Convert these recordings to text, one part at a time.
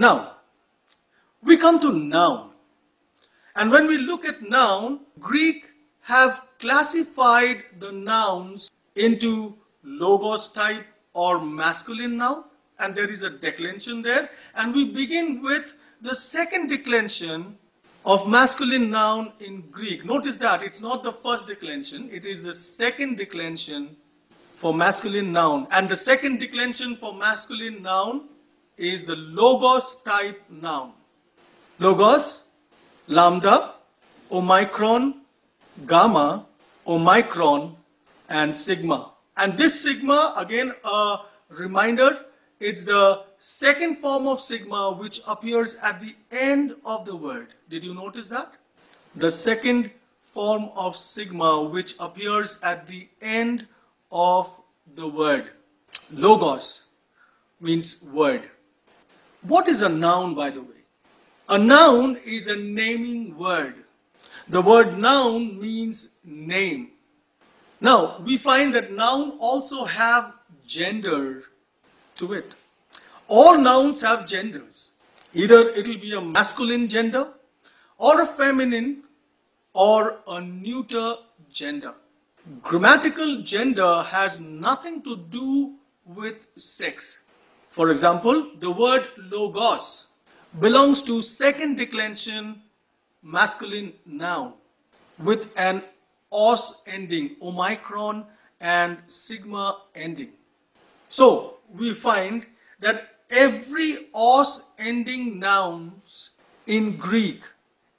Now, we come to noun. And when we look at noun, Greek have classified the nouns into logos type or masculine noun, and there is a declension there. And we begin with the second declension of masculine noun in Greek. Notice that it's not the first declension, it is the second declension for masculine noun. And the second declension for masculine noun is the logos type noun. Logos, lambda, omicron, gamma, omicron, and sigma. And this sigma, again a reminder, it's the second form of sigma which appears at the end of the word. Did you notice that? The second form of sigma which appears at the end of the word. Logos means word. What is a noun, by the way? A noun is a naming word. The word noun means name. Now, we find that noun also have gender to it. All nouns have genders. Either it will be a masculine gender or a feminine or a neuter gender. Grammatical gender has nothing to do with sex. For example, the word logos belongs to second declension masculine noun with an os ending, omicron and sigma ending. So we find that every os ending nouns in Greek,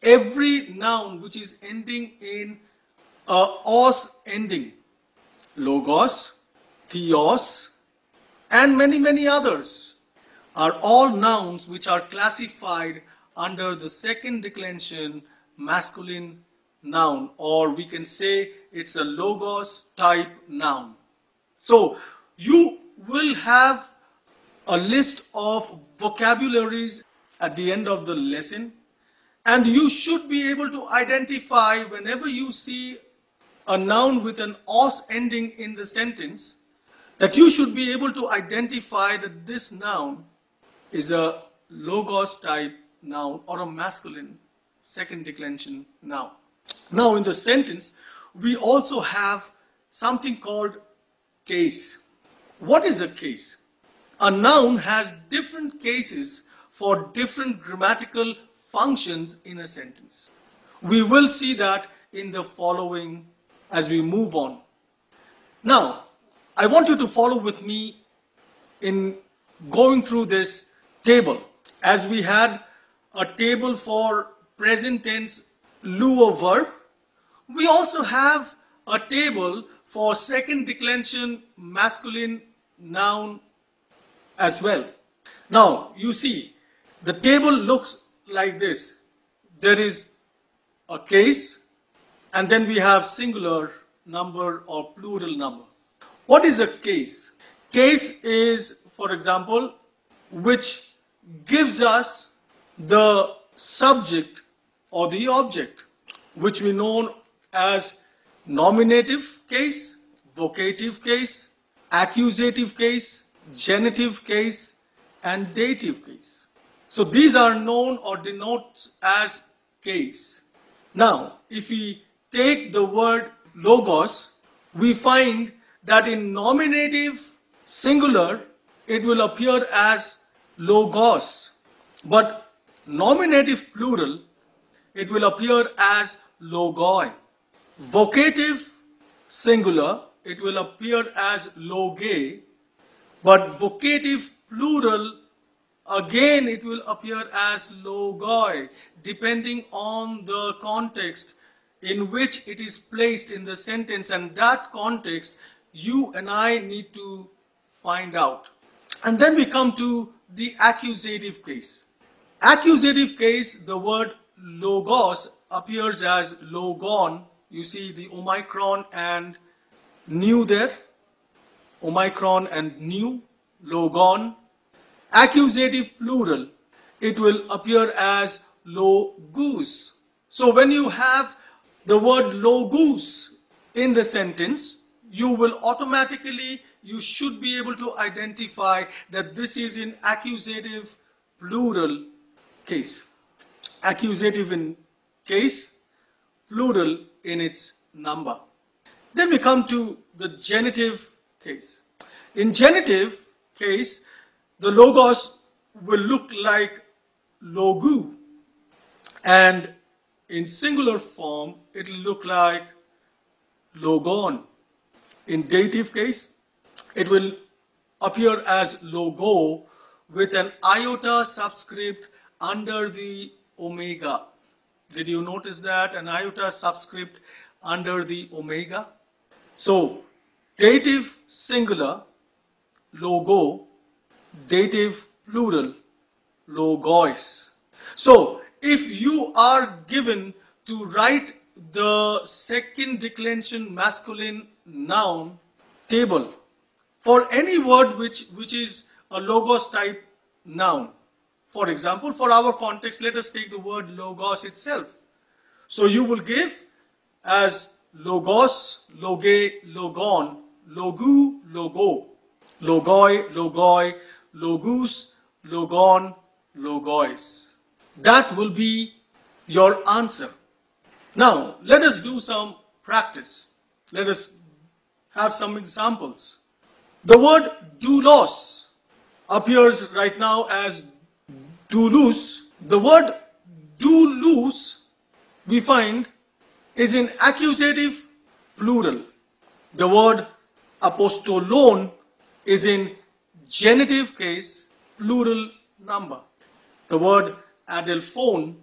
every noun which is ending in a os ending, logos, theos, and many others, are all nouns which are classified under the second declension masculine noun, or we can say it's a logos type noun. So you will have a list of vocabularies at the end of the lesson, and you should be able to identify whenever you see a noun with an os ending in the sentence, that you should be able to identify that this noun is a logos type noun or a masculine second declension noun. Now in the sentence, we also have something called case. What is a case? A noun has different cases for different grammatical functions in a sentence. We will see that in the following as we move on. Now, I want you to follow with me in going through this table. As we had a table for present tense lieu of verb, we also have a table for second declension masculine noun as well. Now, you see, the table looks like this. There is a case, and then we have singular number or plural number. What is a case? Case is, for example, which gives us the subject or the object, which we know as nominative case, vocative case, accusative case, genitive case, and dative case. So these are known or denotes as case. Now, if we take the word logos, we find that in nominative singular, it will appear as logos. But nominative plural, it will appear as logoi. Vocative singular, it will appear as loge. But vocative plural, again it will appear as logoi, depending on the context in which it is placed in the sentence, and that context you and I need to find out. And then we come to the accusative case. Accusative case, the word logos appears as logon. You see the omicron and nu there. Omicron and nu, logon. Accusative plural, it will appear as logus. So when you have the word logus in the sentence, you will automatically, you should be able to identify that this is in accusative plural case. Accusative in case, plural in its number. Then we come to the genitive case. In genitive case, the logos will look like logu, and in singular form, it will look like logon. In dative case, it will appear as logo with an iota subscript under the omega. Did you notice that? An iota subscript under the omega. So, dative singular, logo, dative plural, logois. So, if you are given to write the second declension masculine noun table for any word which is a logos type noun. For example, for our context, let us take the word logos itself. So you will give as logos, loge, logon, logu, logo, logoi, logoi, logus, logon, logois. That will be your answer. Now, let us do some practice. Let us have some examples. The word doulos appears right now as doulos. The word doulos, we find, is in accusative plural. The word apostolon is in genitive case, plural number. The word adelphon,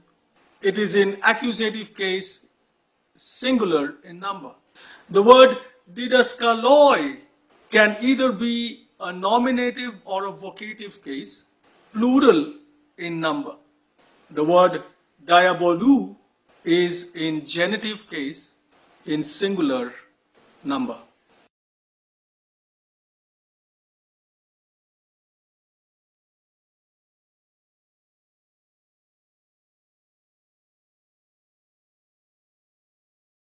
it is in accusative case, singular in number. The word didaskaloi can either be a nominative or a vocative case, plural in number. The word diabolou is in genitive case, in singular number.